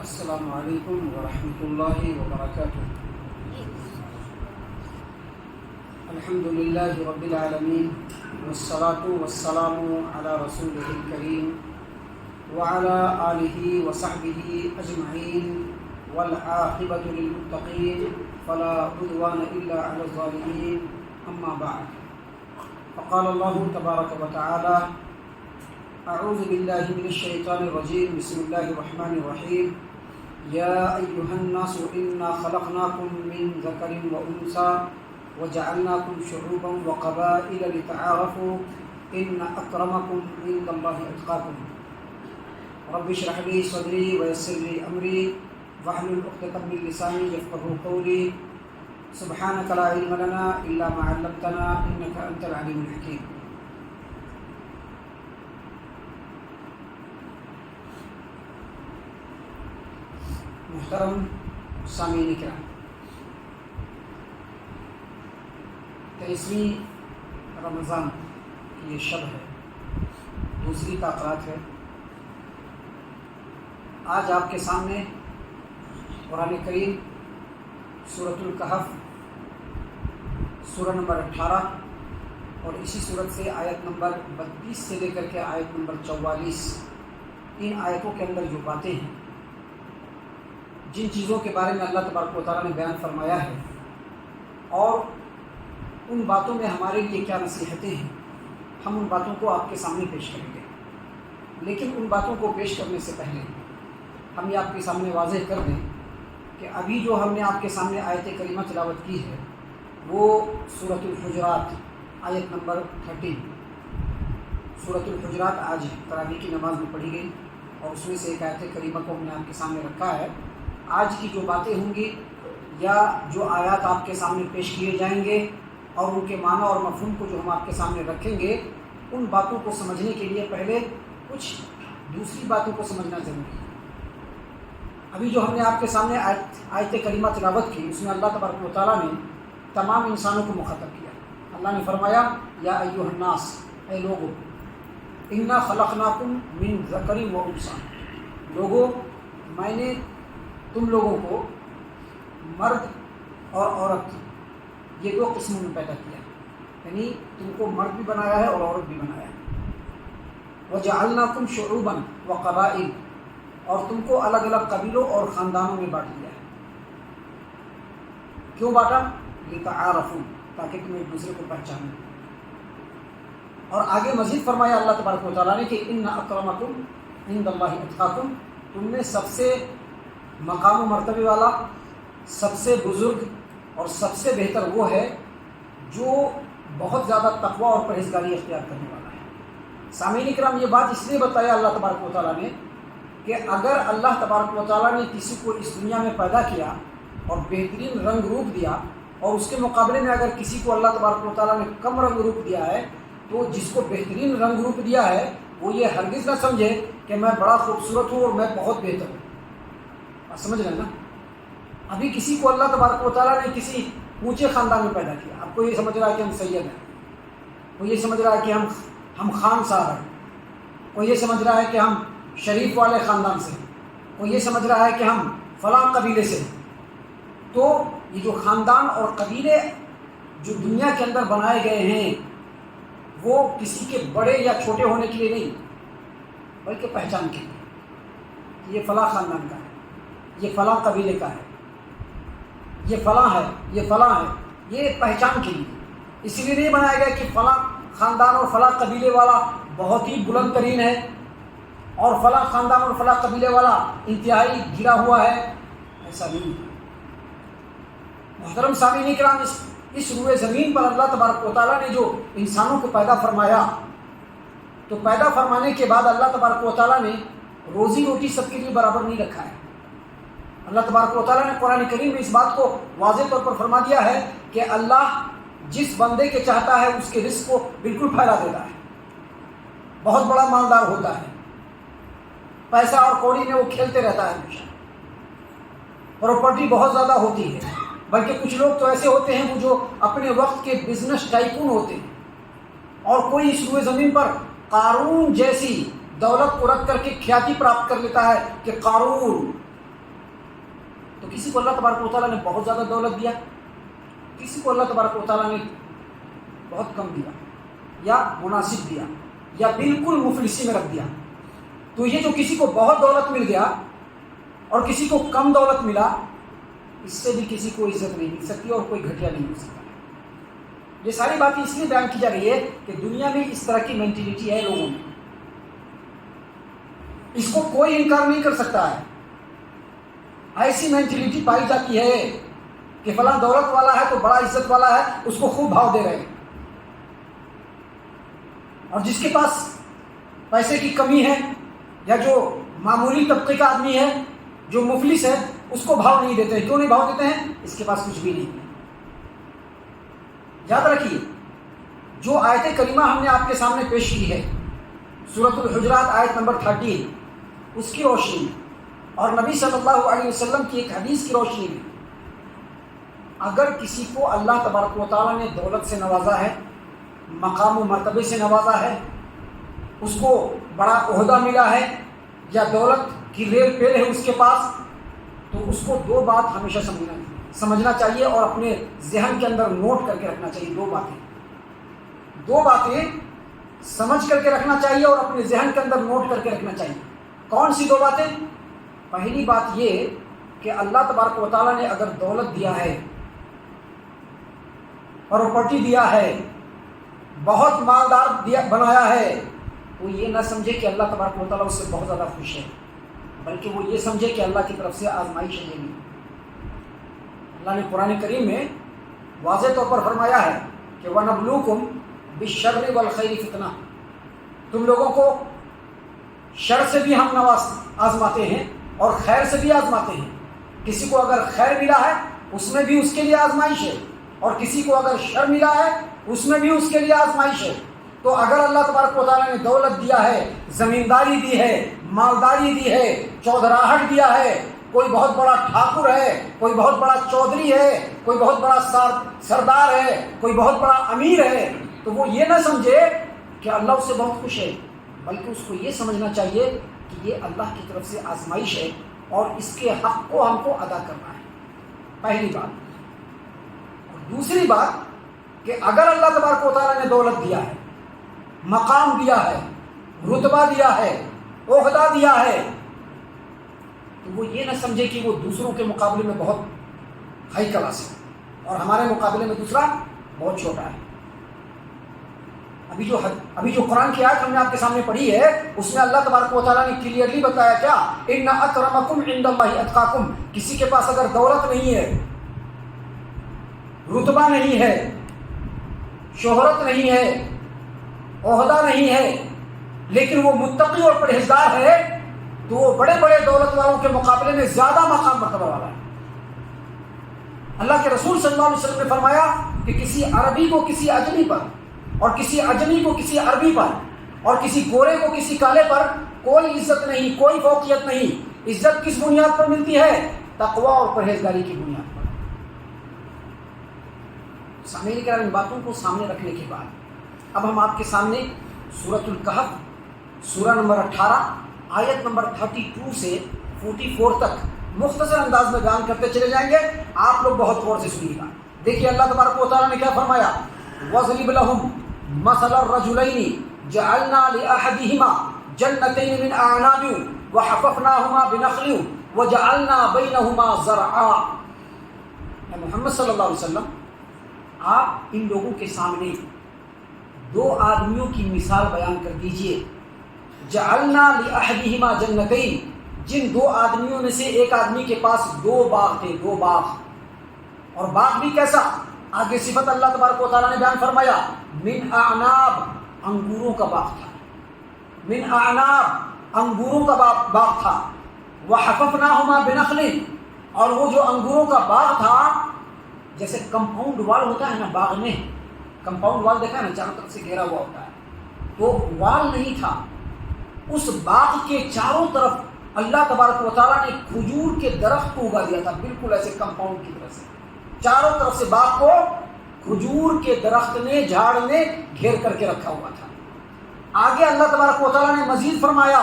السلام علیکم ورحمۃ اللہ وبرکاتہ۔ الحمد للہ رب العالمین والصلاة والسلام علی رسولہ الکریم وعلی آلہ وصحبہ اجمعین والعاقبۃ للمتقین فلا عدوان الا علی الظالمین، اما بعد فقال اللہ تبارک وتعالی اعوذ باللہ من الشیطان الرجیم، بسم اللہ الرحمن الرحیم۔ یا ایہا الناس انا خلقناکم من ذکر وانثی وجعلناکم شعوبا وقبائل لتعارفوا ان اکرمکم عند اللہ اتقاکم۔ رب اشرح لی صدری ویسر لی امری واحلل عقدۃ من لسانی یفقہوا قولی۔ سبحانک لا علم لنا الا ما علمتنا انک انت العلیم الحکیم۔ محترم سامعین کرام، 23ویں رمضان کی یہ شب ہے، دوسری تاخیرات ہے۔ آج آپ کے سامنے قرآن کریم سورۃ الکہف سورہ نمبر 18 اور اسی سورت سے آیت نمبر 32 سے لے کر کے آیت نمبر 44، ان آیتوں کے اندر جو باتیں ہیں، جن چیزوں کے بارے میں اللہ تبارک و تعالیٰ نے بیان فرمایا ہے، اور ان باتوں میں ہمارے لیے کیا نصیحتیں ہیں، ہم ان باتوں کو آپ کے سامنے پیش کریں گے۔ لیکن ان باتوں کو پیش کرنے سے پہلے ہم یہ آپ کے سامنے واضح کر دیں کہ ابھی جو ہم نے آپ کے سامنے آیت کریمہ تلاوت کی ہے وہ سورۃ الحجرات آیت نمبر 13۔ سورۃ الحجرات آج تراویح کی نماز میں پڑھی گئی اور اس میں سے ایک آیت کریمہ کو ہم نے آپ کے سامنے رکھا ہے۔ آج کی جو باتیں ہوں گی یا جو آیات آپ کے سامنے پیش کیے جائیں گے اور ان کے معنی اور مفہوم کو جو ہم آپ کے سامنے رکھیں گے، ان باتوں کو سمجھنے کے لیے پہلے کچھ دوسری باتوں کو سمجھنا ضروری ہے۔ ابھی جو ہم نے آپ کے سامنے آیت کریمہ تلاوت کی، اس میں اللہ تبارک و تعالیٰ نے تمام انسانوں کو مخاطب کیا۔ اللہ نے فرمایا یا ایھا الناس، اے لوگو، انا خلقناکم من ذکر و انثی، لوگو میں نے تم لوگوں کو مرد اور عورت یہ دو قسموں میں پیدا کیا، یعنی تم کو مرد بھی بنایا ہے اور عورت بھی بنایا ہے۔ وجعلناکم شعوبا وقبائل، اور تم کو الگ الگ قبیلوں اور خاندانوں میں بانٹ دیا ہے۔ کیوں بانٹا؟ لتعارفوا، تاکہ تم ایک دوسرے کو پہچانو۔ اور آگے مزید فرمایا اللہ تبارک و تعالیٰ نے کہ ان اکرمکم عند اللہ اتقاکم، تم میں سب سے مقام و مرتبے والا، سب سے بزرگ اور سب سے بہتر وہ ہے جو بہت زیادہ تقویٰ اور پرہیزگاری اختیار کرنے والا ہے۔ سامعین کرام، یہ بات اس لیے بتایا اللہ تبارک و تعالیٰ نے کہ اگر اللہ تبارک و تعالیٰ نے کسی کو اس دنیا میں پیدا کیا اور بہترین رنگ روپ دیا، اور اس کے مقابلے میں اگر کسی کو اللہ تبارک و تعالیٰ نے کم رنگ روپ دیا ہے، تو جس کو بہترین رنگ روپ دیا ہے وہ یہ ہرگز نہ سمجھے کہ میں بڑا خوبصورت ہوں اور میں بہت بہتر ہوں۔ سمجھ رہے ہیں نا؟ ابھی کسی کو اللہ تبارک و تعالیٰ نے کسی اونچے خاندان میں پیدا کیا، آپ کو یہ سمجھ رہا ہے کہ ہم سید ہیں، وہ یہ سمجھ رہا ہے کہ ہم خان صاحب ہیں، وہ یہ سمجھ رہا ہے کہ ہم شریف والے خاندان سے ہیں، وہ یہ سمجھ رہا ہے کہ ہم فلاں قبیلے سے ہیں۔ تو یہ جو خاندان اور قبیلے جو دنیا کے اندر بنائے گئے ہیں، وہ کسی کے بڑے یا چھوٹے ہونے کے لیے نہیں، بلکہ پہچان کے لیے۔ یہ فلاں خاندان کا ہے، یہ فلاں قبیلے کا ہے، یہ فلاں ہے، یہ فلاں ہے، یہ پہچان کے لیے۔ اسی لیے نہیں بنایا گیا کہ فلاں خاندان اور فلاں قبیلے والا بہت ہی بلند ترین ہے اور فلاں خاندان اور فلاں قبیلے والا انتہائی گرا ہوا ہے، ایسا نہیں۔ محترم سامعین کرام، اس روئے زمین پر اللہ تبارک و تعالیٰ نے جو انسانوں کو پیدا فرمایا، تو پیدا فرمانے کے بعد اللہ تبارک و تعالیٰ نے روزی روٹی سب کے لیے برابر نہیں رکھا ہے۔ اللہ تبارک و تعالیٰ نے قرآن کریم میں اس بات کو واضح طور پر فرما دیا ہے کہ اللہ جس بندے کے چاہتا ہے اس کے رزق کو بالکل پھیلا دیتا ہے۔ بہت بڑا مالدار ہوتا ہے، پیسہ اور کوڑی میں وہ کھیلتے رہتا ہے، ہمیشہ پراپرٹی بہت زیادہ ہوتی ہے، بلکہ کچھ لوگ تو ایسے ہوتے ہیں وہ جو اپنے وقت کے بزنس ٹائکون ہوتے ہیں، اور کوئی اس روئے زمین پر قارون جیسی دولت کو رکھ کر کے کھیاتی پراپت کر لیتا ہے کہ قارون تو کسی کو اللہ تبارک و تعالیٰ نے بہت زیادہ دولت دیا، کسی کو اللہ تبارک و تعالیٰ نے بہت کم دیا یا مناسب دیا یا بالکل مفلسی میں رکھ دیا۔ تو یہ جو کسی کو بہت دولت مل گیا اور کسی کو کم دولت ملا، اس سے بھی کسی کو عزت نہیں مل سکتی اور کوئی گھٹیا نہیں مل سکتا۔ یہ ساری باتیں اس لیے بیان کی جا رہی ہے کہ دنیا میں اس طرح کی مینٹلٹی ہے لوگوں میں، اس کو کوئی انکار نہیں کر سکتا ہے۔ ایسی مینٹلٹی پائی جاتی ہے کہ فلاں دولت والا ہے تو بڑا عزت والا ہے، اس کو خوب بھاؤ دے رہے ہیں، اور جس کے پاس پیسے کی کمی ہے یا جو معمولی طبقے کا آدمی ہے، جو مفلس ہے، اس کو بھاؤ نہیں دیتے۔ کیوں نہیں بھاؤ دیتے ہیں؟ اس کے پاس کچھ بھی نہیں ہے۔ یاد رکھیے، جو آیت کریمہ ہم نے آپ کے سامنے پیش کی ہے، سورۃ الحجرات آیت نمبر 13، اس کی روشنی میں اور نبی صلی اللہ علیہ وسلم کی ایک حدیث کی روشنی میں، اگر کسی کو اللہ تبارک و تعالیٰ نے دولت سے نوازا ہے، مقام و مرتبے سے نوازا ہے، اس کو بڑا عہدہ ملا ہے یا دولت کی ریل پیل ہے اس کے پاس، تو اس کو دو بات ہمیشہ سمجھنا چاہیے اور اپنے ذہن کے اندر نوٹ کر کے رکھنا چاہیے۔ دو باتیں سمجھ کر کے رکھنا چاہیے اور اپنے ذہن کے اندر نوٹ کر کے رکھنا چاہیے۔ کون سی دو باتیں؟ پہلی بات یہ کہ اللہ تبارک و تعالیٰ نے اگر دولت دیا ہے، پراپرٹی دیا ہے، بہت مالدار بنایا ہے، تو یہ نہ سمجھے کہ اللہ تبارک و تعالیٰ اس سے بہت زیادہ خوش ہے، بلکہ وہ یہ سمجھے کہ اللہ کی طرف سے آزمائش ہے۔ اللہ نے قرآن کریم میں واضح طور پر فرمایا ہے کہ وَنَبْلُوكُمْ بِالشَّرِّ وَالْخَيْرِ فِتْنَةً، تم لوگوں کو شر سے بھی ہم آزماتے ہیں اور خیر سے بھی آزماتے ہیں۔ کسی کو اگر خیر ملا ہے اس میں بھی اس کے لیے آزمائش ہے، اور کسی کو اگر شر ملا ہے اس میں بھی اس کے لیے آزمائش ہے۔ تو اگر اللہ تبارک و تعالیٰ نے دولت دیا ہے، زمینداری دی ہے، مالداری دی ہے، چودراہٹ دیا ہے، کوئی بہت بڑا ٹھاکر ہے، کوئی بہت بڑا چودھری ہے، کوئی بہت بڑا سردار ہے، کوئی بہت بڑا امیر ہے، تو وہ یہ نہ سمجھے کہ اللہ اس سے بہت خوش ہے، بلکہ اس کو یہ سمجھنا چاہیے کہ یہ اللہ کی طرف سے آزمائش ہے اور اس کے حق کو ہم کو ادا کرنا ہے۔ پہلی بات۔ اور دوسری بات کہ اگر اللہ تبارک و تعالیٰ نے دولت دیا ہے، مقام دیا ہے، رتبہ دیا ہے، عہدہ دیا ہے، تو وہ یہ نہ سمجھے کہ وہ دوسروں کے مقابلے میں بہت ہائی کلاس ہے اور ہمارے مقابلے میں دوسرا بہت چھوٹا ہے۔ ابھی جو قرآن کی آیت ہم نے آپ کے سامنے پڑھی ہے، اس میں اللہ تبارک و تعالیٰ نے کلیئرلی بتایا کیا؟ ان اکرمکم عند اللہ اتقاکم۔ کسی کے پاس اگر دولت نہیں ہے، رتبہ نہیں ہے، شہرت نہیں ہے، عہدہ نہیں ہے، لیکن وہ متقی اور پرہیزگار ہے، تو وہ بڑے بڑے دولت والوں کے مقابلے میں زیادہ مقام مرتبہ والا ہے۔ اللہ کے رسول صلی اللہ علیہ وسلم نے فرمایا کہ کسی عربی کو کسی اجمی پر، اور کسی اجمی کو کسی عربی پر، اور کسی گورے کو کسی کالے پر کوئی عزت نہیں، کوئی فوقیت نہیں۔ عزت کس بنیاد پر ملتی ہے؟ تقوی اور پرہیزگاری کی بنیاد پر۔ سامنے کے ان باتوں کو سامنے رکھنے کے بعد اب ہم آپ کے سامنے سورۃ الکہف سورہ نمبر 18 آیت نمبر 32 سے 44 تک مختصر انداز میں بیان کرتے چلے جائیں گے۔ آپ لوگ بہت غور سے سنیے گا۔ دیکھیے اللہ تبارک و تعالیٰ نے کیا فرمایا؟ وَاضْرِبْ لَهُمْ مَثَلَ الرَّجُلَيْنِ جَعَلْنَا لِأَحَدِهِمَا جَنَّتَيْنِ مِنْ أَعْنَابٍ وَحَفَفْنَاهُمَا بِنَخْلٍ وَجَعَلْنَا بَيْنَهُمَا زَرْعًا۔ اے محمد صلی اللہ علیہ وسلم، آپ ان لوگوں کے سامنے دو آدمیوں کی مثال بیان کر دیجئے۔ جعلنا لأحدہما جنتین، جن دو آدمیوں میں سے ایک آدمی کے پاس دو باغ تھے، دو باغ، اور باغ بھی کیسا؟ آگے صفت اللہ تبارک و تعالیٰ نے بیان فرمایا، من اعناب، انگوروں کا باغ تھا، من اعناب، انگوروں کا باغ تھا، وحففناہما بنخل، اور وہ جو انگوروں کا باغ تھا، جیسے کمپاؤنڈ وال ہوتا ہے نا باغ میں، کمپاؤنڈ وال دیکھا ہے نا، چاروں طرف سے گھیرا ہوا ہوتا ہے، تو وال نہیں تھا، اس باغ کے چاروں طرف اللہ تبارک و تعالیٰ نے کھجور کے درخت کو اگا دیا تھا، بالکل ایسے کمپاؤنڈ کی طرف سے چاروں طرف سے باغ کو کھجور کے درخت نے، جھاڑ نے گھیر کر کے رکھا ہوا تھا۔ آگے اللہ تبارک و تعالیٰ نے مزید فرمایا،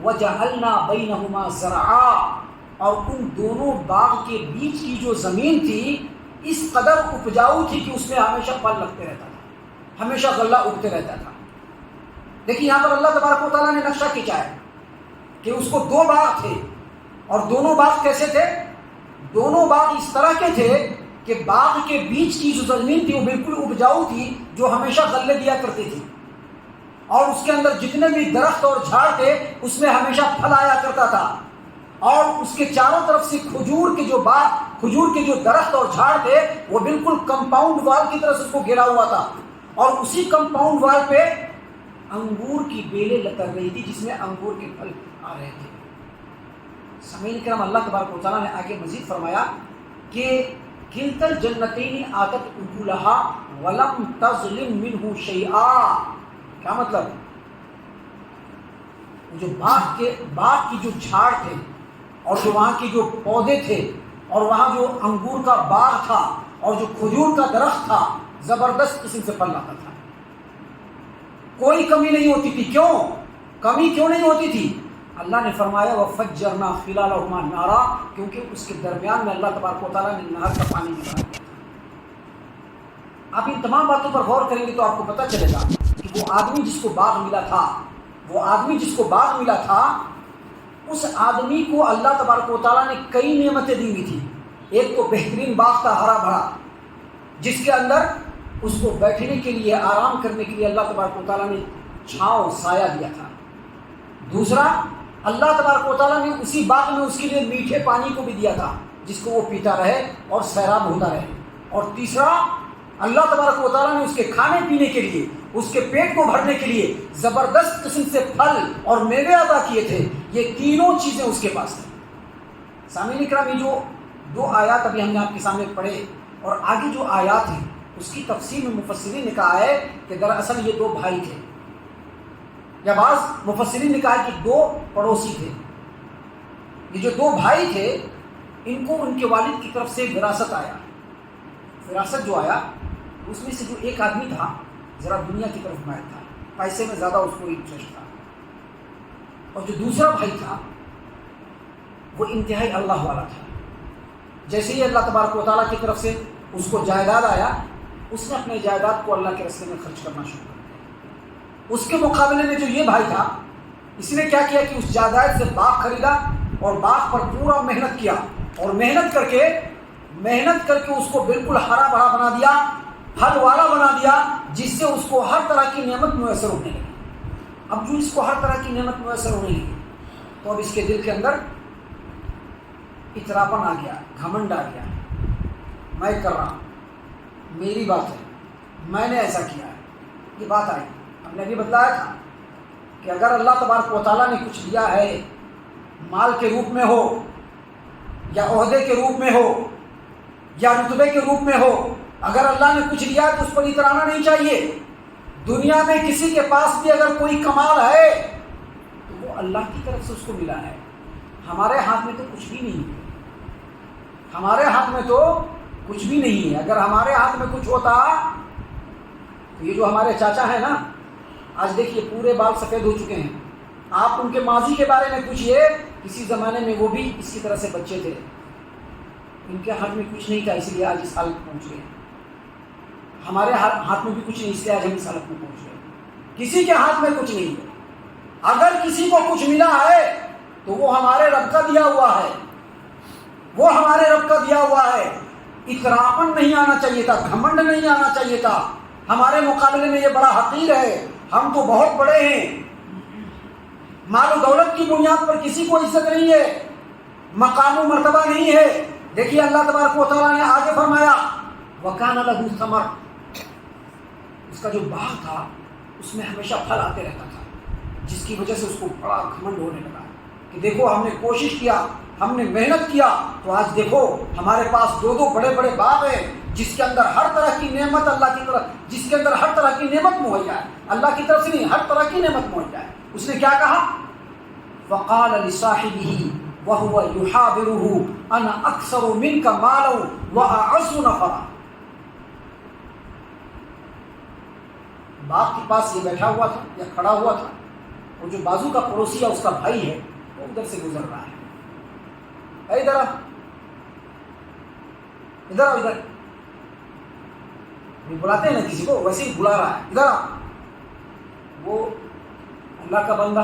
وَجَعَلْنَا بَيْنَهُمَا زَرْعًا، اور ان دونوں باغ کے بیچ کی جو زمین تھی اس قدر اپجاؤ تھی کہ اس میں ہمیشہ پھل لگتے رہتا تھا، ہمیشہ غلہ اگتے رہتا تھا۔ دیکھیے یہاں پر اللہ تبارک و تعالیٰ نے نقشہ کھینچا ہے کہ اس کو دو باغ تھے، اور دونوں باغ کیسے تھے؟ دونوں باغ اس طرح کے تھے کہ باغ کے بیچ کی جو زمین تھی وہ بالکل اپجاؤ تھی، جو ہمیشہ غلے دیا کرتی تھی، اور اس کے اندر جتنے بھی درخت اور جھاڑ تھے اس میں ہمیشہ پھل آیا کرتا تھا، اور اس کے چاروں طرف سے کھجور کے جو درخت اور جھاڑ تھے وہ بالکل کمپاؤنڈ وال کی طرح سے اس کو گھیرا ہوا تھا، اور اسی کمپاؤنڈ وال پہ انگور کی بیلیں لتر رہی تھی جس میں انگور کے پھل آ رہے تھے۔ سامعین کرام، اللہ تبارک و تعالیٰ نے آگے مزید فرمایا کہ کلتا الجنتین آتت اکلها ولم تظلم منہ شیئا۔ کیا مطلب؟ جو باغ کی جو جھاڑ تھے اور جو وہاں کے جو پودے تھے اور وہاں جو انگور کا باغ تھا اور جو کھجور کا درخت تھا، زبردست قسم سے پھل لاتا تھا، کوئی کمی نہیں ہوتی تھی۔ کیوں کمی کیوں نہیں ہوتی تھی؟ اللہ نے فرمایا وَفَجَّرْنَا خِلَالَهُمَا نَهْرًا، کیونکہ اس کے درمیان میں اللہ تبارک و تعالیٰ نے نہر کا پانی نکالا دیا تھا۔ آپ ان تمام باتوں پر غور کریں گے تو آپ کو پتہ چلے گا کہ وہ آدمی جس کو باغ ملا تھا اس آدمی کو اللہ تبارک و تعالیٰ نے کئی نعمتیں دی ہوئی تھی۔ ایک تو بہترین باغ تھا، ہرا بھرا، جس کے اندر اس کو بیٹھنے کے لیے، آرام کرنے کے لیے اللہ تبارک و تعالیٰ نے چھاؤں سایہ دیا تھا۔ دوسرا، اللہ تبارک و تعالیٰ نے اسی باغ میں اس کے لیے میٹھے پانی کو بھی دیا تھا جس کو وہ پیتا رہے اور سیراب ہوتا رہے۔ اور تیسرا، اللہ تبارک و تعالیٰ نے اس کے کھانے پینے کے لیے، اس کے پیٹ کو بھرنے کے لیے زبردست قسم سے پھل اور میوے عطا کیے تھے۔ یہ تینوں چیزیں اس کے پاس تھیں۔ سامعین کرام، یہ جو دو آیات ابھی ہم نے آپ کے سامنے پڑھے اور آگے جو آیات ہیں اس کی تفسیر میں مفسرین نے کہا ہے کہ دراصل یہ دو بھائی تھے، یا بعض مفسرین نے کہا کہ دو پڑوسی تھے۔ یہ جو دو بھائی تھے ان کو ان کے والد کی طرف سے وراثت آیا۔ وراثت جو آیا اس میں سے جو ایک آدمی تھا ذرا دنیا کی طرف مائل تھا، پیسے میں زیادہ اس کو انٹرسٹ تھا، اور جو دوسرا بھائی تھا وہ انتہائی اللہ والا تھا۔ جیسے ہی اللہ تبارک و تعالیٰ کی طرف سے اس کو جائیداد آیا، اس نے اپنے جائیداد کو اللہ کے راستے میں خرچ کرنا شروع کر دیا۔ اس کے مقابلے میں جو یہ بھائی تھا، اس نے کیا کیا کہ اس جائیداد سے باغ خریدا اور باغ پر پورا محنت کیا، اور محنت کر کے اس کو بالکل ہرا بھرا بنا دیا، پھل والا بنا دیا، جس سے اس کو ہر طرح کی نعمت میسر ہونے لگی۔ اب جو اس کو ہر طرح کی نعمت میسر ہونے لگی تو اب اس کے دل کے اندر اتراپن آ گیا، گھمنڈ آ گیا، میں کر رہا ہوں، میری بات ہے، میں نے ایسا کیا ہے، یہ بات آئی۔ ہم نے بھی بتلایا تھا کہ اگر اللہ تبارک و تعالیٰ نے کچھ دیا ہے، مال کے روپ میں ہو یا عہدے کے روپ میں ہو یا رتبے کے روپ میں ہو، اگر اللہ نے کچھ دیا تو اس پر اترانا نہیں چاہیے۔ دنیا میں کسی کے پاس بھی اگر کوئی کمال ہے تو وہ اللہ کی طرف سے اس کو ملا ہے، ہمارے ہاتھ میں تو کچھ بھی نہیں ہے، ہمارے ہاتھ میں تو کچھ بھی نہیں ہے۔ اگر ہمارے ہاتھ میں کچھ ہوتا تو یہ جو ہمارے چاچا ہیں نا، آج دیکھیے پورے بال سفید ہو چکے ہیں، آپ ان کے ماضی کے بارے میں پوچھئے، کسی زمانے میں وہ بھی اسی طرح سے بچے تھے، ان کے ہاتھ میں کچھ نہیں تھا، اس لیے آج اس حالت میں پہنچ گئے۔ ہمارے ہاتھ میں بھی کچھ نہیں، اس لیے آج ہم اس حالت میں پہنچ گئے۔ کسی کے ہاتھ میں کچھ نہیں ہے۔ اگر کسی کو کچھ ملا ہے تو وہ ہمارے رب کا دیا ہوا ہے، وہ ہمارے رب کا دیا ہوا ہے۔ اتراپن نہیں آنا چاہیے تھا، گھمنڈ نہیں آنا چاہیے تھا۔ ہمارے مقابلے میں یہ بڑا حقیر ہے، ہم تو بہت بڑے ہیں۔ مال و دولت کی بنیاد پر کسی کو عزت نہیں ہے، مقام و مرتبہ نہیں ہے۔ دیکھیے اللہ تبارک و تعالیٰ نے آگے فرمایا وَكَانَ لَهُ ثَمَرٌ، اس کا جو باغ تھا اس میں ہمیشہ پھل آتے رہتا تھا، جس کی وجہ سے اس کو بڑا گھمنڈ ہونے لگا کہ دیکھو ہم نے کوشش کیا، ہم نے محنت کیا، تو آج دیکھو ہمارے پاس دو بڑے بڑے باغ ہیں جس کے اندر ہر طرح کی نعمت اللہ کی طرف، جس کے اندر ہر طرح کی نعمت مہیا ہے، اللہ کی طرف سے نہیں، ہر طرح کی نعمت مہیا ہے۔ اس نے کیا کہا؟ وَقَالَ لِصَاحِبِهِ وَهُوَ يُحَاوِرُهُ أَنَا أَكْثَرُ مِنْكَ مَالًا وَأَعَزُّ نَفَرًا۔ باغ کے پاس یہ بیٹھا ہوا تھا یا کھڑا ہوا تھا، اور جو بازو کا پڑوسی ہے اس کا بھائی ہے وہ ادھر سے گزر رہا ہے۔ ادھر آ، ادھر آؤ، ادھر بلاتے ہیں نا کسی کو، ویسے ہی بلا رہا ہے، ادھر آ۔ وہ اللہ کا بندہ،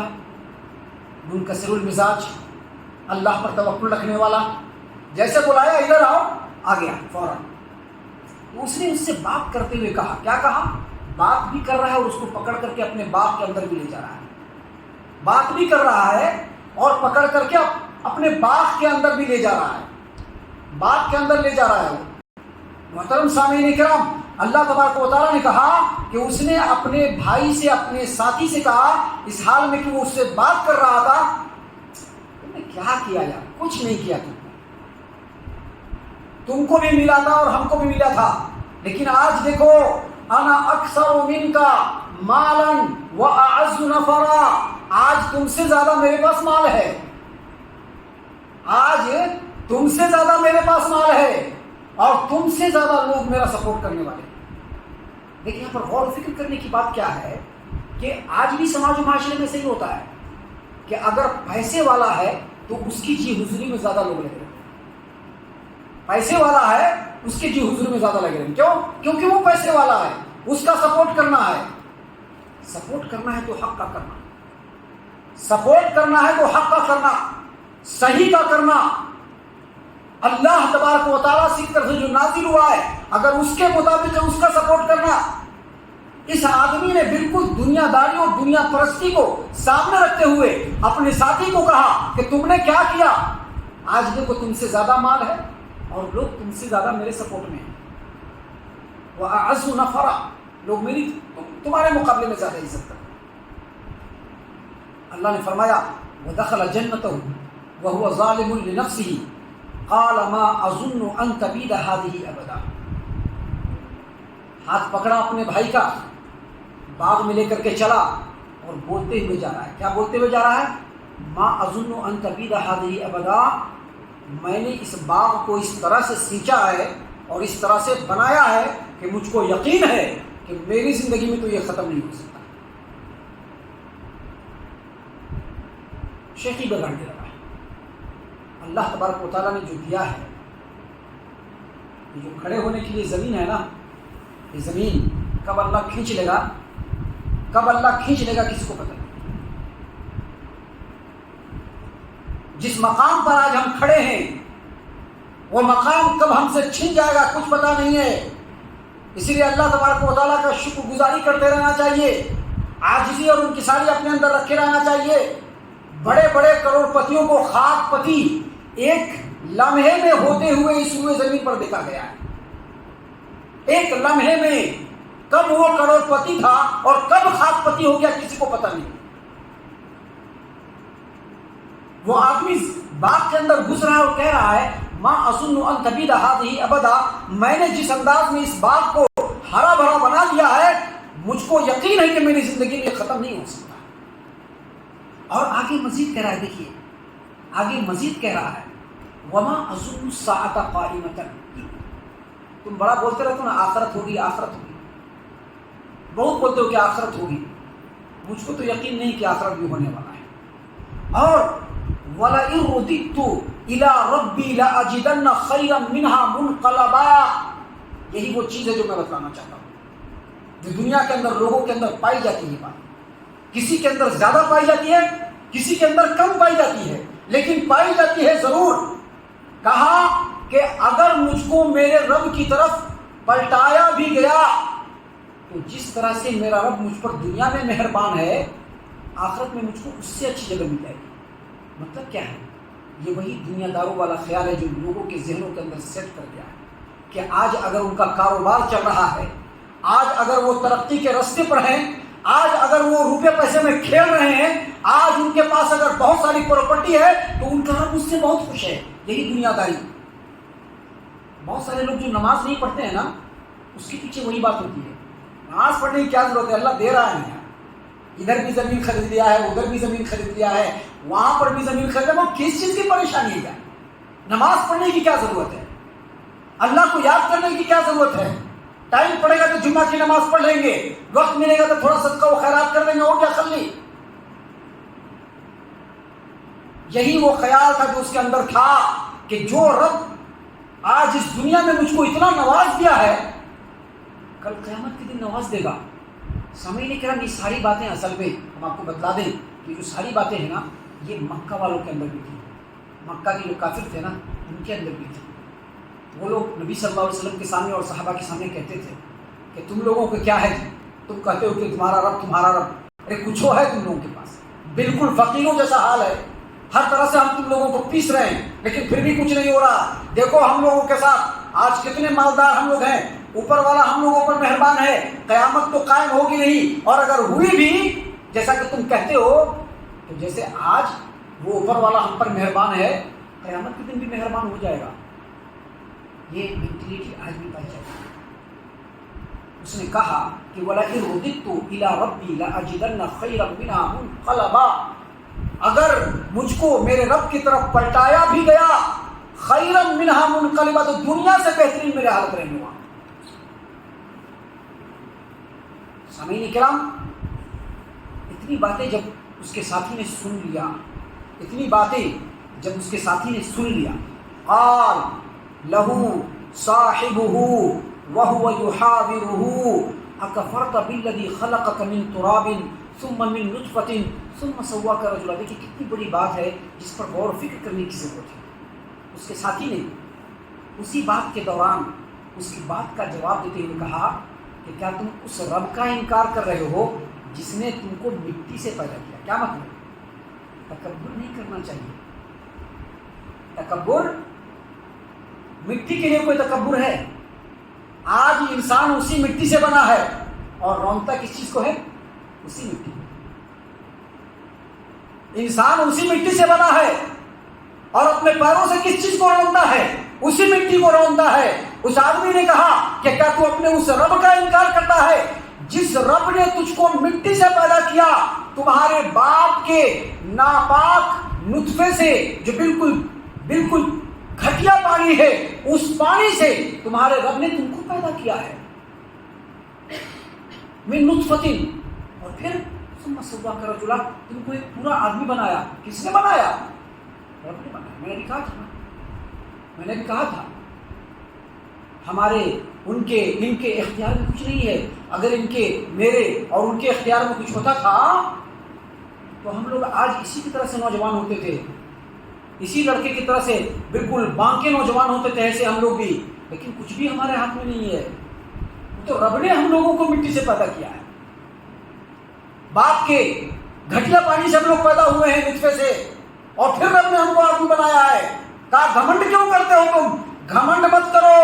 منکسر المزاج، اللہ پر توکل رکھنے والا، جیسے بلایا ادھر آؤ، آ گیا فوراً۔ اس نے اس سے بات کرتے ہوئے کہا، کیا کہا؟ بات بھی کر رہا ہے اور اس کو پکڑ کر کے اپنے باغ کے اندر بھی لے جا رہا ہے، بات بھی کر رہا ہے اور پکڑ کر کے اپنے باغ کے اندر بھی لے جا رہا ہے، باغ کے اندر لے جا رہا ہے۔ محترم سامعین کرام، اللہ تبارک و تعالیٰ نے کہا کہ اس نے اپنے بھائی سے، اپنے ساتھی سے کہا اس حال میں کہ وہ اس سے بات کر رہا تھا، تم نے کیا کیا یار؟ کچھ نہیں کیا، تم کو بھی ملا تھا اور ہم کو بھی ملا تھا، لیکن آج دیکھو، انا اکثر منکا مالا واعز نفرا، آج تم سے زیادہ میرے پاس مال ہے، آج تم سے زیادہ میرے پاس مال ہے اور تم سے زیادہ لوگ میرا سپورٹ کرنے والے۔ لیکن یہاں پر غور و فکر کرنے کی بات کیا ہے کہ آج بھی سماج و معاشرے میں صحیح ہوتا ہے کہ اگر پیسے والا ہے تو اس کی جی حضوری میں زیادہ لوگ لگے رہتے ہیں، پیسے والا ہے اس کی جی حضوری میں زیادہ لگے رہتے ہیں، کیوں؟ کیونکہ وہ پیسے والا ہے، اس کا سپورٹ کرنا ہے، سپورٹ کرنا ہے تو حق کا کرنا، سپورٹ کرنا ہے تو حق کا کرنا، صحیح کا کرنا، اللہ تبارک و تعالیٰ سے طرف سے جو نازل ہوا ہے اگر اس کے مطابق اس کا سپورٹ کرنا۔ اس آدمی نے بالکل دنیا داری اور دنیا پرستی کو سامنے رکھتے ہوئے اپنے ساتھی کو کہا کہ تم نے کیا کیا؟ آج دیکھو تم سے زیادہ مال ہے اور لوگ تم سے زیادہ میرے سپورٹ میں ہیں، وَأَعَزُّ نَفَرًا، لوگ میری تمہارے مقابلے میں زیادہ عزت کرتے ہیں۔ اللہ نے فرمایا وَدَخَلَ جَنَّتَهُ وَهُوَ ظَالِمٌ لِنَفْسِهِ قال ما اظن ان تبید هذه ابدا، ہاتھ پکڑا اپنے بھائی کا، باغ میں لے کر کے چلا اور بولتے ہوئے جا رہا ہے، کیا بولتے ہوئے جا رہا ہے؟ ما اظن ان تبید هذه ابدا، میں نے اس باغ کو اس طرح سے سینچا ہے اور اس طرح سے بنایا ہے کہ مجھ کو یقین ہے کہ میری زندگی میں تو یہ ختم نہیں ہو سکتا۔ شیخی بگاڑنے لگا۔ اللہ تبارک و تعالیٰ نے جو دیا ہے، یہ جو کھڑے ہونے کے لیے زمین ہے نا، یہ زمین کب اللہ کھینچ لے گا، کب اللہ کھینچ لے گا کسی کو پتہ نہیں۔ جس مقام پر آج ہم کھڑے ہیں وہ مقام کب ہم سے چھن جائے گا کچھ پتہ نہیں ہے، اسی لیے اللہ تبارک و تعالیٰ کا شکر گزاری کرتے رہنا چاہیے، عاجزی اور انکساری اپنے اندر رکھے رہنا چاہیے۔ بڑے بڑے کروڑ پتیوں کو خاک پتی ایک لمحے میں ہوتے ہوئے اس روئے زمین پر دیکھا گیا ہے، ایک لمحے میں کب وہ کروڑ پتی تھا اور کب خاک پتی ہو گیا کسی کو پتہ نہیں۔ وہ آدمی باغ کے اندر گھس رہا ہے اور کہہ رہا ہے ما اظن ان تبید هذه ابدا، میں نے جس انداز میں اس باغ کو ہرا بھرا بنا دیا ہے مجھ کو یقین ہے کہ میری زندگی میں ختم نہیں ہو سکتا۔ اور آگے مزید کہہ رہا ہے، دیکھیے آگے مزید کہہ رہا ہے وما اظن الساعۃ قائمۃ، تم بڑا بولتے رہتے ہو نا آخرت ہوگی آخرت ہوگی، بہت بولتے ہو کہ آخرت ہوگی، مجھ کو تو یقین نہیں کہ آخرت بھی ہونے والا ہے۔ اور وَلَئِن رُدِدتُّ إِلَىٰ رَبِّي لَأَجِدَنَّ خَيْرًا مِنْهَا مُنْقَلَبًا، یہی وہ چیز ہے جو میں بتانا چاہتا ہوں، جو دنیا کے اندر لوگوں کے اندر پائی جاتی ہے بات، کسی کے اندر زیادہ پائی جاتی ہے کسی کے اندر کم پائی جاتی ہے، لیکن پائی جاتی ہے ضرور۔ کہا کہ اگر مجھ کو میرے رب کی طرف پلٹایا بھی گیا تو جس طرح سے میرا رب مجھ پر دنیا میں مہربان ہے آخرت میں مجھ کو اس سے اچھی جگہ مل جائے گی۔ مطلب کیا ہے؟ یہ وہی دنیا داروں والا خیال ہے جو لوگوں کے ذہنوں کے اندر سیٹ کر گیا ہے کہ آج اگر ان کا کاروبار چل رہا ہے، آج اگر وہ ترقی کے راستے پر ہیں، آج اگر وہ روپے پیسے میں کھیل رہے ہیں، آج ان کے پاس اگر بہت ساری پراپرٹی ہے تو ان کا رب اس سے بہت خوش ہے۔ یہی دنیا داری۔ بہت سارے لوگ جو نماز نہیں پڑھتے ہیں نا، اس کے پیچھے وہی بات ہوتی ہے، نماز پڑھنے کی کیا ضرورت ہے، اللہ دے رہا ہے، ادھر بھی زمین خرید لیا ہے، ادھر بھی زمین خرید لیا ہے، وہاں پر بھی زمین خرید لیا، وہ کس چیز کی پریشانی ہے؟ کیا نماز پڑھنے کی کیا ضرورت ہے، اللہ کو یاد کرنے کی کیا ضرورت ہے؟ ٹائم پڑے گا تو جمعہ کی نماز پڑھ لیں گے، وقت ملے گا تو تھوڑا صدقہ و خیرات کر دیں گے، اور کیا خلی۔ یہی وہ خیال تھا جو اس کے اندر تھا کہ جو رب آج اس دنیا میں مجھ کو اتنا نواز دیا ہے کل قیامت کے دن نواز دے گا. سامعین کرام یہ ساری باتیں اصل میں ہم آپ کو بتلا دیں کہ جو ساری باتیں ہیں نا یہ مکہ والوں کے اندر بھی تھی. مکہ کے جو کافر تھے نا ان کے اندر بھی تھی. وہ لوگ نبی صلی اللہ علیہ وسلم کے سامنے اور صحابہ کے سامنے کہتے تھے کہ تم لوگوں کو کیا ہے جی, تم کہتے ہو کہ تمہارا رب, ارے کچھ ہے تم لوگوں کے پاس, بالکل فقیروں جیسا حال ہے, ہر طرح سے ہم تم لوگوں کو پیس رہے ہیں لیکن پھر بھی کچھ نہیں ہو رہا. دیکھو ہم لوگوں کے ساتھ آج کتنے مالدار ہم لوگ ہیں, اوپر والا ہم لوگوں پر مہربان ہے, قیامت تو قائم ہوگی نہیں, اور اگر ہوئی بھی جیسا کہ تم کہتے ہو تو جیسے آج وہ اوپر والا ہم پر مہربان ہے قیامت کے دن بھی مہربان ہو جائے گا. یہ مینٹلیٹی آج بھی پائی جاتی ہے. اس نے کہا کہ وَلَئِن رُدِدتُّ إِلَىٰ رَبِّي لَأَجِدَنَّ خَيْرًا مِنْهَا مُنْقَلَبًا, اگر مجھ کو میرے رب کی طرف پلٹایا بھی گیا خَيْرًا مِنْهَا مُنْقَلِبًا, تو دنیا سے بہترین میرے حالت رہنے والا. سامعین کرام اتنی باتیں جب اس کے ساتھی نے سن لیا, اتنی باتیں جب اس کے ساتھی نے سن لیا, قال لہو صاحبہ وہو یحاورہ اکفرت بالذی خلقک من تراب ثم من نطفۃ ثم سواک رجلا. دیکھیے کتنی بڑی بات ہے جس پر غور و فکر کرنے کی ضرورت ہے. اس کے ساتھی نے اسی بات کے دوران اس کی بات کا جواب دیتے ہوئے کہا کہ کیا تم اس رب کا انکار کر رہے ہو جس نے تم کو مٹی سے پیدا کیا؟ کیا مطلب؟ تکبر نہیں کرنا چاہیے. تکبر, مٹی کے لیے کوئی تکبر ہے؟ آج انسان اسی مٹی سے بنا ہے اور رونتا کس چیز کو ہے؟ اسی مٹی. انسان اسی مٹی سے بنا ہے اور اپنے پیروں سے کس چیز کو رونتا ہے؟ اسی مٹی کو رونتا ہے. اس آدمی نے کہا کہ کیا تو اپنے اس رب کا انکار کرتا ہے جس رب نے تجھ کو مٹی سے پیدا کیا, تمہارے باپ کے ناپاک نطفے سے جو بالکل گھٹیا پانی ہے, اس پانی سے تمہارے رب نے تم کو پیدا کیا ہے. من نطفۃ, اور پھر ثم سواک رجلا, تم کو ایک پورا آدمی بنایا. کس نے بنایا؟ رب نے بنایا. میں نے بھی کہا تھا ہمارے ان کے اختیار میں کچھ نہیں ہے. اگر ان کے میرے اور ان کے اختیار میں کچھ ہوتا تھا تو ہم لوگ آج اسی کی طرح سے نوجوان ہوتے تھے, اسی لڑکے کی طرح سے بالکل بانکے نوجوان ہوتے تھے, ایسے ہم لوگ بھی. لیکن کچھ بھی ہمارے ہاتھ میں نہیں ہے. تو رب نے ہم لوگوں کو مٹی سے پیدا کیا ہے. باپ کے گھٹیا پانی سے ہم لوگ پیدا ہوئے ہیں نطفے سے, اور پھر رب نے ہم کو آدمی بنایا ہے. کہا گھمنڈ کیوں کرتے ہو تم؟ گھمنڈ مت کرو.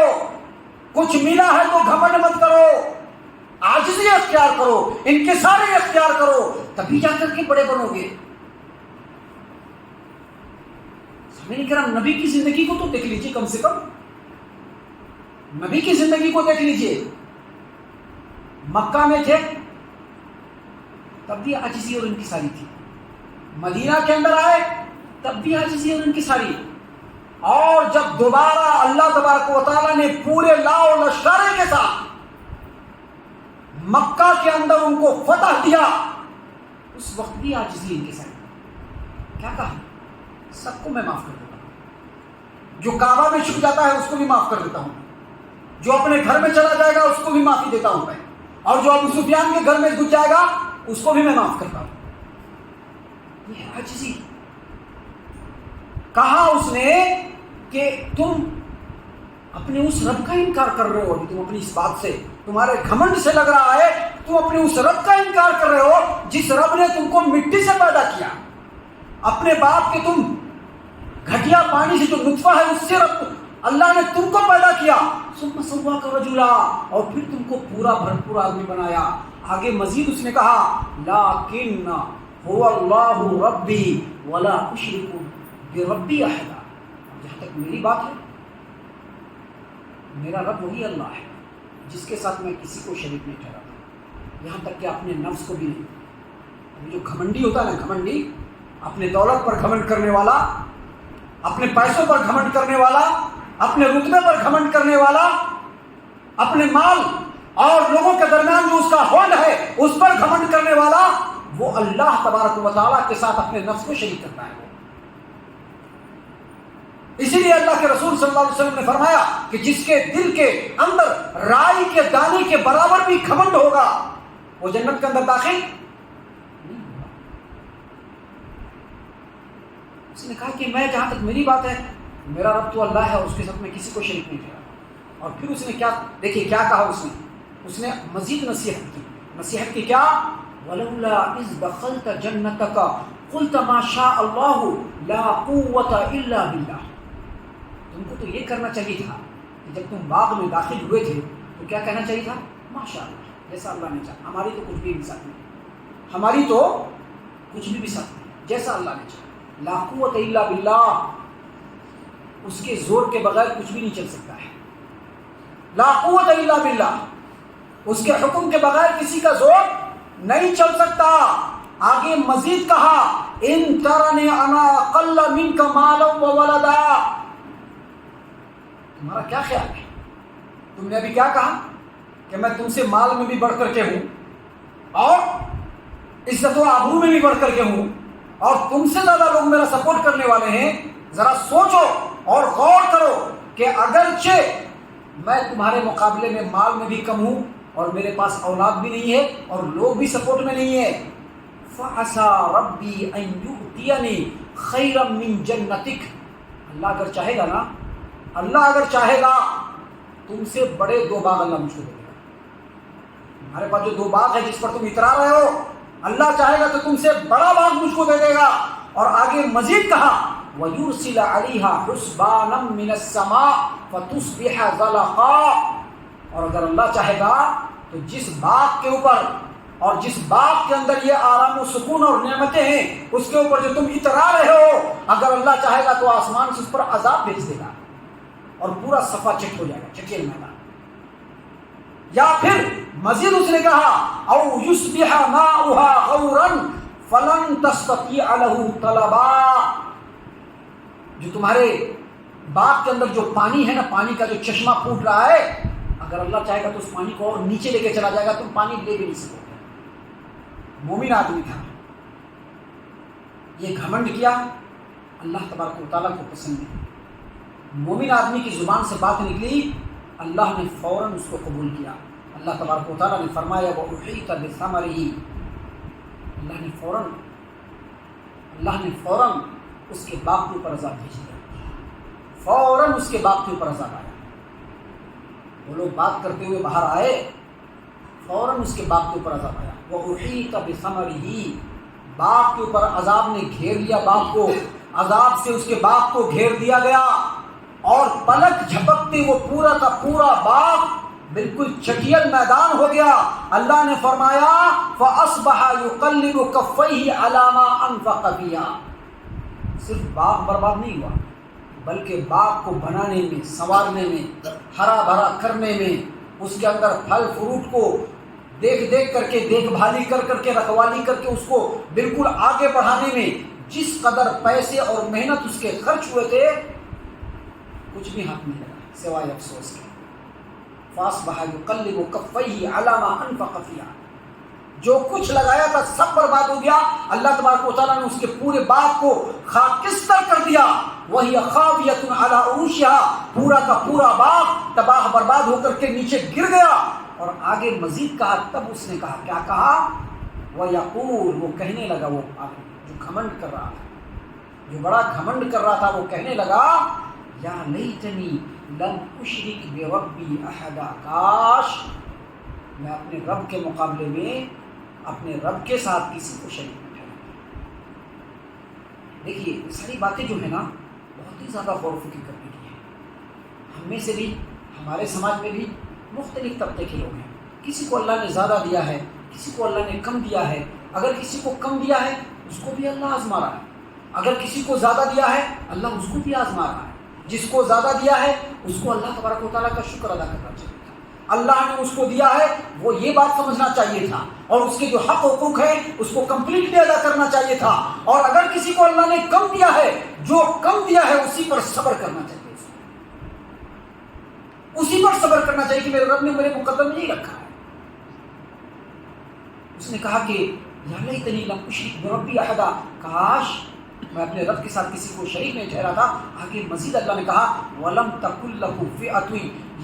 کچھ ملا ہے تو گھمنڈ مت کرو, عاجزی اختیار کرو, انکساری اختیار کرو, تبھی جا کر کے بڑے بنو گے. سامعین کرام نبی کی زندگی کو تو دیکھ لیجیے, کم سے کم نبی کی زندگی کو دیکھ لیجیے. مکہ میں تھے تب بھی عاجزی اور انکساری تھی, مدینہ کے اندر آئے تب بھی عاجزی اور انکساری, اور جب دوبارہ اللہ تبارک و تعالیٰ نے پورے لاؤ لشکرے کے ساتھ مکہ کے اندر ان کو فتح دیا, اس وقت بھی عاجزی انکساری. کیا کہا؟ سب کو میں معاف کر دیتا ہوں. جو کعبہ میں چھپ جاتا ہے اس کو بھی معاف کر دیتا ہوں, جو اپنے گھر میں چلا جائے گا اس کو بھی معافی دیتا ہوں میں, اور جو ابو سفیان کے گھر میں گھس جائے گا اس کو بھی میں معاف کرتا ہوں. یہ ہے عاجزی. کہا اس نے کہ تم اپنے اس رب کا انکار کر رہے ہو, تم اپنی اس بات سے, تمہارے گھمنڈ سے لگ رہا ہے تم اپنے اس رب کا انکار کر رہے ہو جس رب نے تم کو مٹی سے پیدا کیا. اپنے باپ کے تم گھٹیا پانی سے جو نطفہ ہے اس سے رب اللہ نے تم کو پیدا کیا. ثم سواک رجلا, اور پھر تم کو پورا بھرپور آدمی بنایا. آگے مزید اس نے کہا لیکن هو اللہ ربی ولا اشرک بربی احدا. جہاں تک میری بات ہے, میرا رب وہی اللہ ہے جس کے ساتھ میں کسی کو شریک نہیں ٹھہراتا, یہاں تک کہ اپنے نفس کو بھی نہیں. جو گھمنڈی ہوتا ہے نا, گھمنڈی اپنے دولت پر گھمنڈ کرنے والا, اپنے پیسوں پر گھمنڈ کرنے والا, اپنے رتبے پر گھمنڈ کرنے والا, اپنے مال اور لوگوں کے درمیان جو اس کا ہولڈ ہے اس پر گھمنڈ کرنے والا, وہ اللہ تبارک و تعالیٰ کے ساتھ اپنے نفس کو شریک کرتا ہے. اسی لیے اللہ کے رسول صلی اللہ علیہ وسلم نے فرمایا کہ جس کے دل کے اندر رائی کے دانے کے برابر بھی گھمنڈ ہوگا وہ جنت کے اندر داخل نہیں ہوگا۔ اس نے کہا کہ میں جہاں تک میری بات ہے میرا رب تو اللہ ہے اور اس کے ساتھ میں کسی کو شریک نہیں کرا۔ اور پھر اس نے کیا دیکھیے کیا کہا، اس نے مزید نصیحت کی کیا، وَلَوْلَا إِذْ دَخَلْتَ جَنَّتَكَ قُلْتَ مَا شَاءَ اللَّهُ لَا قُوَّةَ إِلَّا بِاللَّهِ۔ تم کو تو یہ کرنا چاہیے تھا کہ جب تم باغ میں داخل ہوئے تھے تو کیا کہنا چاہیے تھا، ماشاء اللہ، جیسا اللہ نے چاہا۔ ہماری تو کچھ بھی ساتھ نہیں، ہماری تو کچھ بھی ساتھ نہیں، جیسا اللہ نے چاہا۔ لا قوت الا باللہ، اس کے زور کے بغیر کچھ بھی نہیں چل سکتا ہے۔ لا قوت الا باللہ، اس کے حکم کے بغیر کسی کا زور نہیں چل سکتا۔ آگے مزید کہا، ان ترنی انا اقل منک مالا وولدا۔ تمہارا کیا خیال ہے، تم نے ابھی کیا کہا کہ میں تم سے مال میں بھی بڑھ کر کے ہوں اور عزت و آبرو میں بھی بڑھ کر کے ہوں اور تم سے زیادہ لوگ میرا سپورٹ کرنے والے ہیں۔ ذرا سوچو اور غور کرو کہ اگرچہ میں تمہارے مقابلے میں مال میں بھی کم ہوں اور میرے پاس اولاد بھی نہیں ہے اور لوگ بھی سپورٹ میں نہیں ہے، فَعَسَىٰ رَبِّي أَن يُؤْتِيَنِي خَيْرًا مِّن جَنَّتِكَ۔ اللہ اگر چاہے گا نا، اللہ اگر چاہے گا تم سے بڑے 2 باغ اللہ مجھ کو دے گا۔ ہمارے پاس جو 2 باغ ہے جس پر تم اترا رہے ہو، اللہ چاہے گا تو تم سے بڑا باغ مجھ کو دے دے گا۔ اور آگے مزید کہا، وَيُرْسِلَ عَلَيْهَا حُسْبَانًا مِّنَ السَّمَاءِ فَتُصْبِحَ زَلَقًا۔ اور اگر اللہ چاہے گا تو جس باغ کے اوپر اور جس باغ کے اندر یہ آرام و سکون اور نعمتیں ہیں اس کے اوپر جو تم اترا رہے ہو، اگر اللہ چاہے گا تو آسمان سے اس پر عذاب بھیج دے گا اور پورا صفا چٹ ہو جائے گا، چٹیل میدان۔ یا پھر مزید اس نے کہا، او یصبح ماؤها غورا فلن تستطیع له طلبا۔ جو تمہارے باغ کے اندر جو پانی ہے نا، پانی کا جو چشمہ پھوٹ رہا ہے، اگر اللہ چاہے گا تو اس پانی کو اور نیچے لے کے چلا جائے گا، تم پانی لے بھی نہیں سکو گے۔ مومن آدمی تھا، یہ گھمنڈ کیا اللہ تبارک و تعالیٰ کو پسند نہیں۔ مومن آدمی کی زبان سے بات نکلی، اللہ نے فوراً اس کو قبول کیا۔ اللہ تبارک و تعالیٰ نے فرمایا وَأُحِيطَ بِثَمَرِهِ، اللہ نے فوراً اس کے باپ کے اوپر عذاب بھیج دیا، فوراً اس کے باپ کے اوپر عذاب آیا۔ وہ لوگ بات کرتے ہوئے باہر آئے، فوراً اس کے باپ کے اوپر عذاب آیا۔ وَأُحِيطَ بِثَمَرِهِ، باپ کے اوپر عذاب نے گھیر لیا، باپ کو عذاب سے اس کے باپ کو گھیر دیا گیا، اور پلک جھپکتے وہ پورا کا پورا باغ بالکل چٹیل میدان ہو گیا۔ اللہ نے فرمایا فَأَصْبَحَ يُقَلِّبُ كَفَّيْهِ عَلَىٰ مَا أَنفَقَ فِيهَا۔ صرف باغ برباد نہیں ہوا بلکہ باغ کو بنانے میں، سنوارنے میں، ہرا بھرا کرنے میں، اس کے اندر پھل فروٹ کو دیکھ کر کے، دیکھ بھالی کر کے، رکھوالی کر کے اس کو بالکل آگے بڑھانے میں جس قدر پیسے اور محنت اس کے خرچ ہوئے تھے، کچھ بھی ہاتھ نہیں لگا سوائے افسوس کے۔ فَأَصْبَحَ يُقَلِّبُ كَفَّيْهِ عَلَىٰ مَا أَنفَقَ فِيهَا، جو کچھ لگایا تھا سب برباد ہو گیا۔ اللہ تبارک و تعالیٰ نے اس کے پورے باغ کو خاکستر کر دیا۔ وَهِيَ خَاوِيَةٌ عَلَىٰ عُرُوشِهَا، پورا کا پورا باغ تباہ برباد ہو کر کے نیچے گر گیا۔ اور آگے مزید کہا، تب اس نے کہا، کیا کہا، وَيَقُولُ، وہ کہنے لگا، وہ آدمی جو گھمنڈ کر رہا تھا، جو بڑا گھمنڈ کر رہا تھا، وہ کہنے لگا، یا لیتنی لم اشرک بربی احدا، کاش میں اپنے رب کے مقابلے میں اپنے رب کے ساتھ کسی کو شریک نہ ٹھہراتا۔ دیکھیے یہ ساری باتیں جو ہے نا بہت ہی زیادہ غور و فکر کرنے کی ہے۔ ہم میں سے بھی، ہمارے سماج میں بھی مختلف طبقے کے لوگ ہیں، کسی کو اللہ نے زیادہ دیا ہے، کسی کو اللہ نے کم دیا ہے۔ اگر کسی کو کم دیا ہے اس کو بھی اللہ آزما رہا ہے، اگر کسی کو زیادہ دیا ہے اللہ اس کو بھی آزما رہا ہے۔ جس کو زیادہ دیا ہے اس کو اللہ تبارک و تعالیٰ کا شکر ادا کرنا چاہیے تھا۔ اللہ نے اس کو دیا ہے وہ یہ بات سمجھنا چاہیے تھا، اور اس کے جو حق حقوق ہیں اس کو کمپلیٹلی ادا کرنا چاہیے تھا۔ اور اگر کسی کو اللہ نے کم دیا ہے، جو کم دیا ہے اسی پر صبر کرنا چاہیے، اسی پر صبر کرنا چاہیے کہ میرے رب نے میرے مقدم میں نہیں رکھا ہے۔ اس نے کہا کہ یا لیتنی لم اشرک بربی احدا، کاش میں اپنے رب کے ساتھ کسی کو شریک نہیں ٹھہراتا. آگے مزید اللہ نے کہا وَلَمْ تَكُنْ لَهُ فِئَةٌ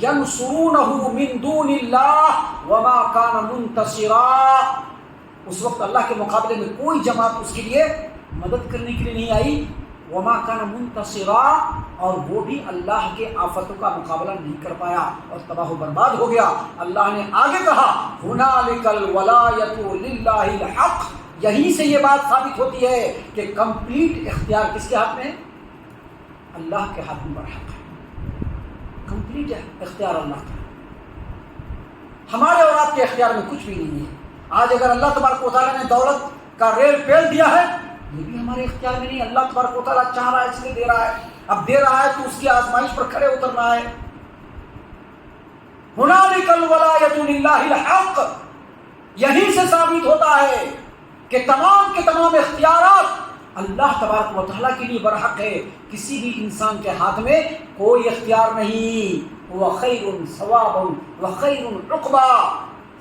يَنْصُرُونَهُ مِنْ دُونِ اللَّهِ وَمَا كَانَ مُنْتَصِرًا. اس وقت اللہ کے مقابلے میں کوئی جماعت اس کے لیے مدد کرنے کے لیے نہیں آئی. وما كان منتصرا، اور وہ بھی اللہ کے آفتوں کا مقابلہ نہیں کر پایا اور تباہ و برباد ہو گیا. اللہ نے آگے کہا هُنَالِكَ الْوَلَایَةُ لِلَّهِ الْحَقِّ. یہیں سے یہ بات ثابت ہوتی ہے کہ کمپلیٹ اختیار کس کے ہاتھ میں؟ اللہ کے ہاتھ میں برحق ہے. کمپلیٹ اختیار اللہ کا، ہمارے اور آپ کے اختیار میں کچھ بھی نہیں ہے. آج اگر اللہ تبارک و تعالیٰ نے دولت کا ریل پیل دیا ہے، یہ بھی ہمارے اختیار میں نہیں. اللہ تبارک و تعالیٰ چاہ رہا ہے اس لیے دے رہا ہے. اب دے رہا ہے تو اس کی آزمائش پر کھڑے اترنا ہے. هُنَالِكَ الْوَلَایَةُ لِلَّهِ الْحَقِّ. یہیں سے ثابت ہوتا ہے کہ تمام کے تمام اختیارات اللہ تبارک و تعالیٰ کے لیے برحق ہے. کسی بھی انسان کے ہاتھ میں کوئی اختیار نہیں. وَخَيْرٌ ثَوَابٌ وَخَيْرٌ عُقْبًا.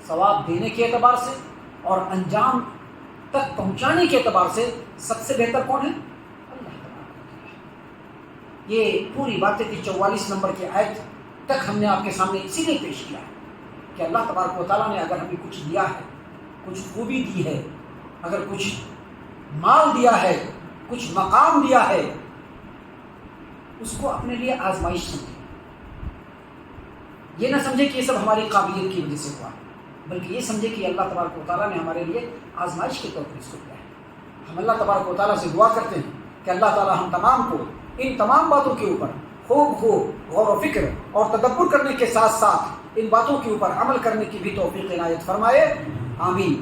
ثواب دینے کے اعتبار سے اور انجام تک پہنچانے کے اعتبار سے سب سے بہتر کون ہے؟ اللہ تبارک و تعالیٰ. یہ پوری باتیں تھی 44 نمبر کی آیت تک ہم نے آپ کے سامنے اسی لیے پیش کیا ہے کہ اللہ تبارک و تعالیٰ نے اگر ہمیں کچھ دیا ہے، کچھ خوبی دی ہے، اگر کچھ مال دیا ہے، کچھ مقام دیا ہے، اس کو اپنے لیے آزمائش سمجھے. یہ نہ سمجھے کہ یہ سب ہماری قابلیت کی وجہ سے ہوا، بلکہ یہ سمجھے کہ اللہ تبارک و تعالیٰ نے ہمارے لیے آزمائش کے طور پر اس کو کیا ہے. ہم اللہ تبارک و تعالیٰ سے دعا کرتے ہیں کہ اللہ تعالیٰ ہم تمام کو ان تمام باتوں کے اوپر خوب غور و فکر اور تدبر کرنے کے ساتھ ساتھ ان باتوں کے اوپر عمل کرنے کی بھی توفیق عنایت فرمائے. آمین.